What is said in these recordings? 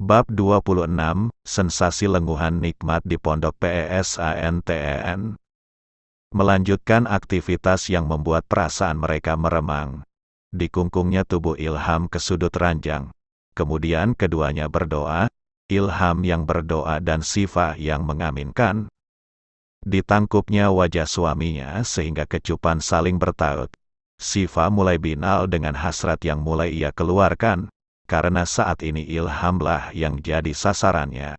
Bab 26, Sensasi Lenguhan Nikmat di Pondok PESANTEN. Melanjutkan aktivitas yang membuat perasaan mereka meremang. Dikungkungnya tubuh Ilham ke sudut ranjang. Kemudian keduanya berdoa, Ilham yang berdoa dan Syifa yang mengaminkan. Ditangkupnya wajah suaminya sehingga kecupan saling bertaut. Syifa mulai binal dengan hasrat yang mulai ia keluarkan, karena saat ini Ilhamlah yang jadi sasarannya.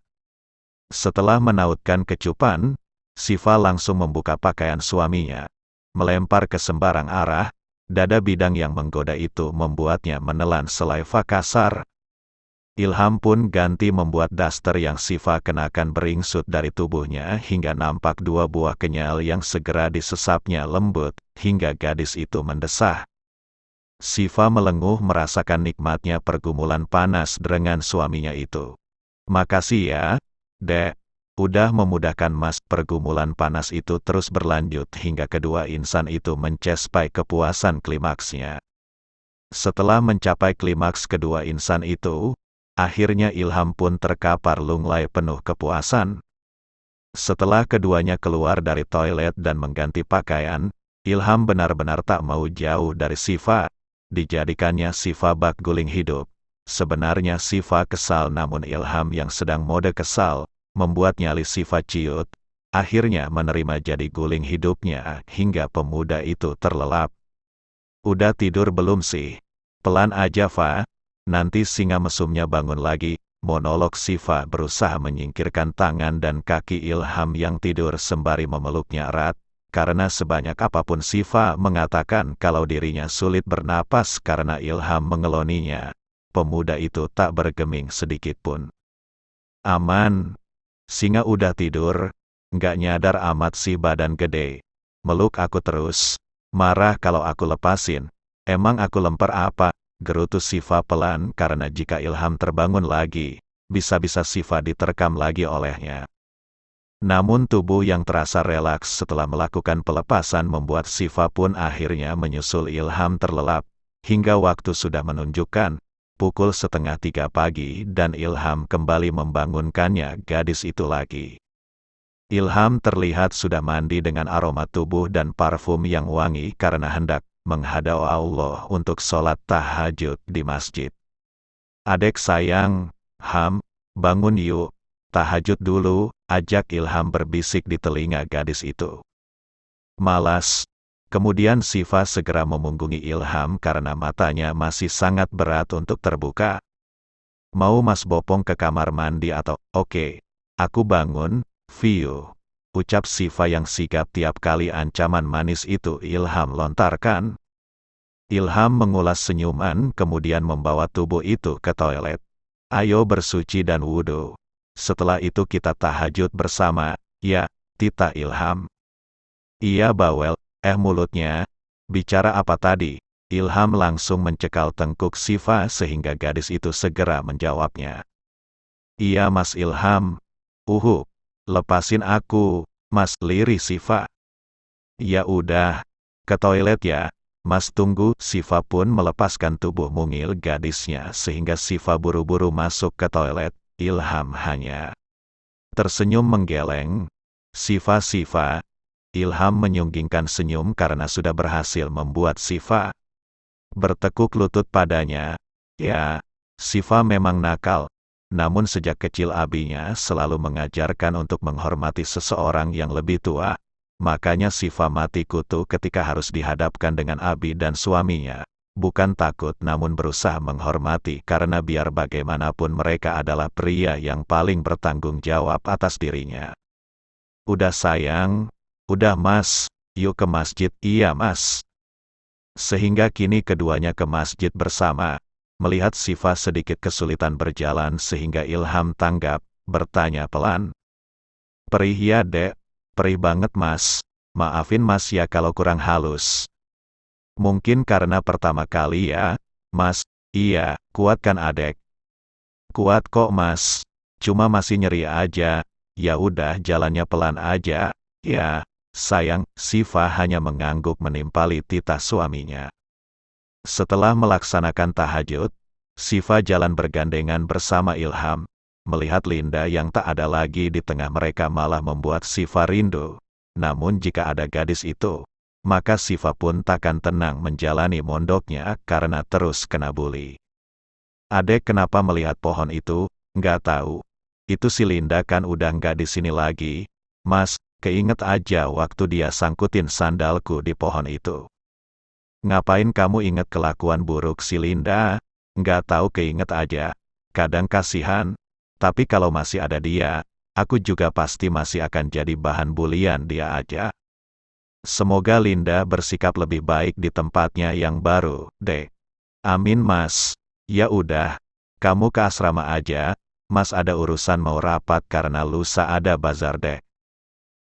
Setelah menautkan kecupan, Syifa langsung membuka pakaian suaminya, melempar ke sembarang arah. Dada bidang yang menggoda itu membuatnya menelan selaiva kasar. Ilham pun ganti membuat daster yang Syifa kenakan beringsut dari tubuhnya hingga nampak dua buah kenyal yang segera disesapnya lembut, hingga gadis itu mendesah. Syifa melenguh merasakan nikmatnya pergumulan panas dengan suaminya itu. "Makasih ya, Dek, udah memudahkan Mas." Pergumulan panas itu terus berlanjut hingga kedua insan itu mencapai kepuasan klimaksnya. Setelah mencapai klimaks kedua insan itu, akhirnya Ilham pun terkapar lunglai penuh kepuasan. Setelah keduanya keluar dari toilet dan mengganti pakaian, Ilham benar-benar tak mau jauh dari Syifa. Dijadikannya Syifa bak guling hidup. Sebenarnya Syifa kesal, namun Ilham yang sedang mode kesal, membuat nyali Syifa ciut. Akhirnya menerima jadi guling hidupnya hingga pemuda itu terlelap. "Udah tidur belum sih? Pelan aja, Fa. Nanti singa mesumnya bangun lagi." Monolog Syifa berusaha menyingkirkan tangan dan kaki Ilham yang tidur sembari memeluknya erat. Karena sebanyak apapun Syifa mengatakan kalau dirinya sulit bernapas karena Ilham mengeloninya, pemuda itu tak bergeming sedikit pun. "Aman. Singa udah tidur. Nggak nyadar amat sih badan gede. Meluk aku terus. Marah kalau aku lepasin. Emang aku lemper apa?" gerutu Syifa pelan karena jika Ilham terbangun lagi, bisa-bisa Syifa diterkam lagi olehnya. Namun tubuh yang terasa relaks setelah melakukan pelepasan membuat Syifa pun akhirnya menyusul Ilham terlelap, hingga waktu sudah menunjukkan pukul 2:30 pagi dan Ilham kembali membangunkannya gadis itu lagi. Ilham terlihat sudah mandi dengan aroma tubuh dan parfum yang wangi karena hendak menghadap Allah untuk sholat tahajud di masjid. "Adek sayang, Ham, bangun yuk, tahajud dulu," ajak Ilham berbisik di telinga gadis itu. "Malas." Kemudian Syifa segera memunggungi Ilham karena matanya masih sangat berat untuk terbuka. "Mau Mas bopong ke kamar mandi atau?" "Oke, aku bangun, View," ucap Syifa yang sigap tiap kali ancaman manis itu Ilham lontarkan. Ilham mengulas senyuman kemudian membawa tubuh itu ke toilet. "Ayo bersuci dan wudhu. Setelah itu kita tahajud bersama, ya, tita Ilham." "Iya bawel." Mulutnya. "Bicara apa tadi?" Ilham langsung mencekal tengkuk Syifa sehingga gadis itu segera menjawabnya. "Iya Mas Ilham." Lepasin aku, Mas," lirih Syifa. "Ya udah, ke toilet ya, Mas tunggu." Syifa pun melepaskan tubuh mungil gadisnya sehingga Syifa buru-buru masuk ke toilet. Ilham hanya tersenyum menggeleng. Syifa." Ilham menyunggingkan senyum karena sudah berhasil membuat Syifa bertekuk lutut padanya. Ya, Syifa memang nakal, namun sejak kecil abinya selalu mengajarkan untuk menghormati seseorang yang lebih tua. Makanya Syifa mati kutu ketika harus dihadapkan dengan abi dan suaminya. Bukan takut namun berusaha menghormati karena biar bagaimanapun mereka adalah pria yang paling bertanggung jawab atas dirinya. "Udah sayang, udah Mas, yuk ke masjid." "Iya Mas." Sehingga kini keduanya ke masjid bersama. Melihat Syifa sedikit kesulitan berjalan sehingga Ilham tanggap, bertanya pelan. "Perih ya Dek?" "Perih banget Mas. Maafin Mas ya kalau kurang halus." "Mungkin karena pertama kali ya, Mas." "Iya, kuat kan adek?" "Kuat kok Mas. Cuma masih nyeri aja." "Ya udah jalannya pelan aja, ya, sayang." Syifa hanya mengangguk menimpali titah suaminya. Setelah melaksanakan tahajud, Syifa jalan bergandengan bersama Ilham. Melihat Linda yang tak ada lagi di tengah mereka malah membuat Siva rindu. Namun jika ada gadis itu, maka Siva pun takkan tenang menjalani mondoknya karena terus kena bully. Adek kenapa melihat pohon itu? Nggak tahu. Itu si Linda kan udah nggak di sini lagi. Mas, keinget aja waktu dia sangkutin sandalku di pohon itu. Ngapain kamu inget kelakuan buruk si Linda? Nggak tahu, keinget aja. Kadang kasihan. Tapi kalau masih ada dia, aku juga pasti masih akan jadi bahan bulian dia aja. Semoga Linda bersikap lebih baik di tempatnya yang baru, Dek. Amin, Mas. Ya udah, kamu ke asrama aja. Mas ada urusan mau rapat karena lusa ada bazar, Dek.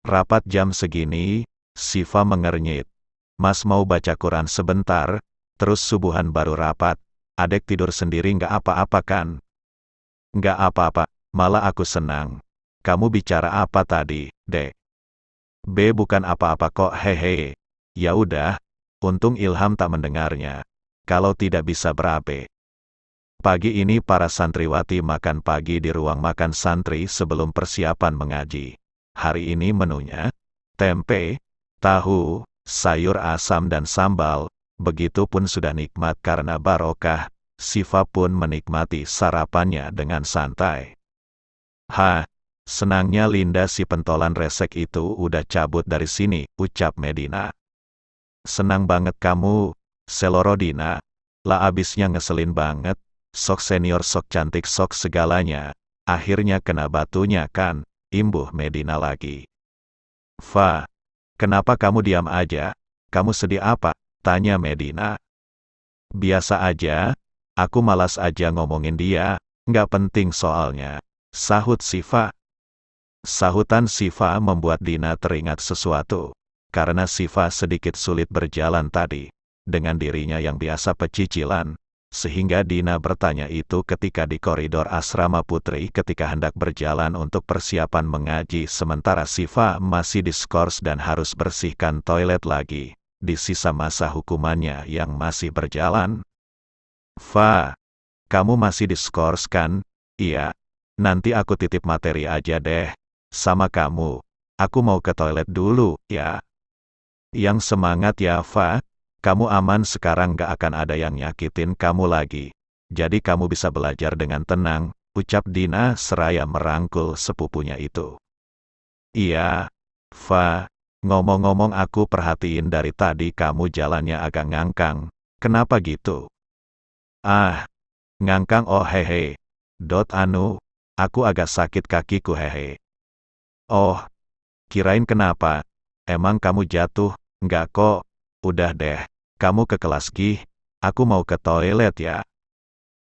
Rapat jam segini? Siva mengernyit. Mas mau baca Quran sebentar, terus subuhan baru rapat. Adek tidur sendiri nggak apa-apa kan? Nggak apa-apa, malah aku senang. Kamu bicara apa tadi, Dek? B bukan apa-apa kok, hehe. Ya udah, untung Ilham tak mendengarnya. Kalau tidak bisa berabe. Pagi ini para santriwati makan pagi di ruang makan santri sebelum persiapan mengaji. Hari ini menunya, tempe, tahu, sayur asam dan sambal, begitupun sudah nikmat karena barokah. Siva pun menikmati sarapannya dengan santai. Senangnya Linda si pentolan resek itu udah cabut dari sini, ucap Medina. Senang banget kamu, Selorodina. Lah abisnya ngeselin banget. Sok senior, sok cantik, sok segalanya. Akhirnya kena batunya kan, imbuh Medina lagi. Fa, kenapa kamu diam aja? Kamu sedih apa? Tanya Medina. Biasa aja, aku malas aja ngomongin dia, nggak penting soalnya. Sahut Siva. Sahutan Siva membuat Dina teringat sesuatu. Karena Siva sedikit sulit berjalan tadi, dengan dirinya yang biasa pecicilan. Sehingga Dina bertanya itu ketika di koridor asrama putri ketika hendak berjalan untuk persiapan mengaji sementara Siva masih diskors dan harus bersihkan toilet lagi, di sisa masa hukumannya yang masih berjalan. Fa, kamu masih diskors kan? Iya. Nanti aku titip materi aja deh. Sama kamu. Aku mau ke toilet dulu, ya. Yang semangat ya, Fa. Kamu aman sekarang, gak akan ada yang nyakitin kamu lagi. Jadi kamu bisa belajar dengan tenang, ucap Dina seraya merangkul sepupunya itu. Iya, Fa. Ngomong-ngomong aku perhatiin dari tadi kamu jalannya agak ngangkang. Kenapa gitu? Ngangkang oh hehe. Aku agak sakit kakiku hehe. Oh, kirain kenapa? Emang kamu jatuh? Enggak kok. Udah deh. Kamu ke kelas Gih, aku mau ke toilet ya.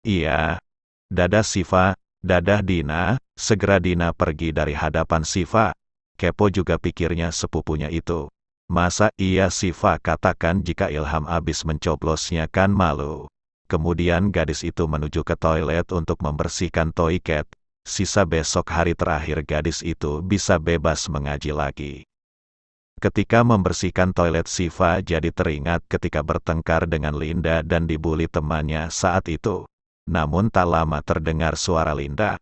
Iya. Dadah Siva, dadah Dina. Segera Dina pergi dari hadapan Siva. Kepo juga pikirnya sepupunya itu. Masa iya Siva katakan jika Ilham abis mencoblosnya kan malu. Kemudian gadis itu menuju ke toilet untuk membersihkan toilet. Sisa besok hari terakhir gadis itu bisa bebas mengaji lagi. Ketika membersihkan toilet Siva jadi teringat ketika bertengkar dengan Linda dan dibully temannya saat itu. Namun tak lama terdengar suara Linda.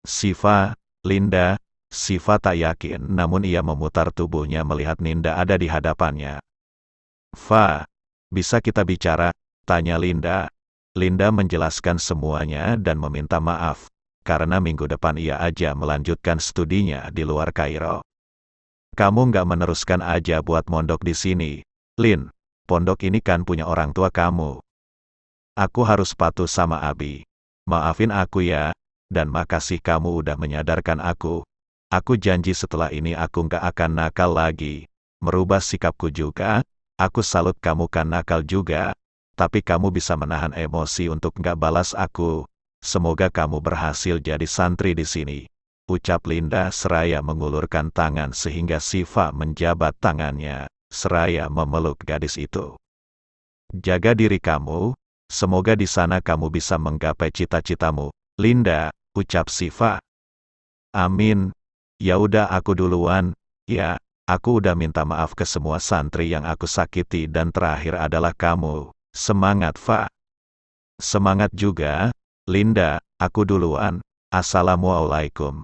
Siva, Linda. Siva tak yakin namun ia memutar tubuhnya melihat Linda ada di hadapannya. Fa, bisa kita bicara? Tanya Linda. Linda menjelaskan semuanya dan meminta maaf. Karena minggu depan ia aja melanjutkan studinya di luar Kairo. Kamu nggak meneruskan aja buat mondok di sini, Lin. Pondok ini kan punya orang tua kamu. Aku harus patuh sama Abi. Maafin aku ya, dan makasih kamu udah menyadarkan aku. Aku janji setelah ini aku nggak akan nakal lagi. Merubah sikapku juga, aku salut kamu kan nakal juga. Tapi kamu bisa menahan emosi untuk nggak balas aku. Semoga kamu berhasil jadi santri di sini. Ucap Linda seraya mengulurkan tangan sehingga Siva menjabat tangannya, seraya memeluk gadis itu. Jaga diri kamu, semoga di sana kamu bisa menggapai cita-citamu, Linda, ucap Siva. Amin. Ya udah aku duluan, ya, aku udah minta maaf ke semua santri yang aku sakiti dan terakhir adalah kamu. Semangat, Fa. Semangat juga, Linda, aku duluan. Assalamualaikum.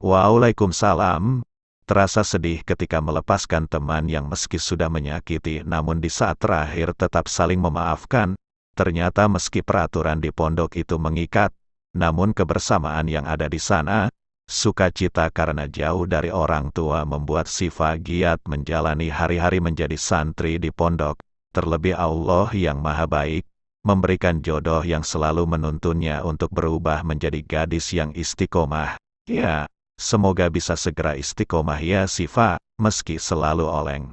Waalaikumsalam. Terasa sedih ketika melepaskan teman yang meski sudah menyakiti namun di saat terakhir tetap saling memaafkan. Ternyata meski peraturan di pondok itu mengikat, namun kebersamaan yang ada di sana, sukacita karena jauh dari orang tua membuat Syifa giat menjalani hari-hari menjadi santri di pondok. Terlebih Allah yang Maha Baik, memberikan jodoh yang selalu menuntunnya untuk berubah menjadi gadis yang istiqomah. Ya, semoga bisa segera istiqomah ya Syifa, meski selalu oleng.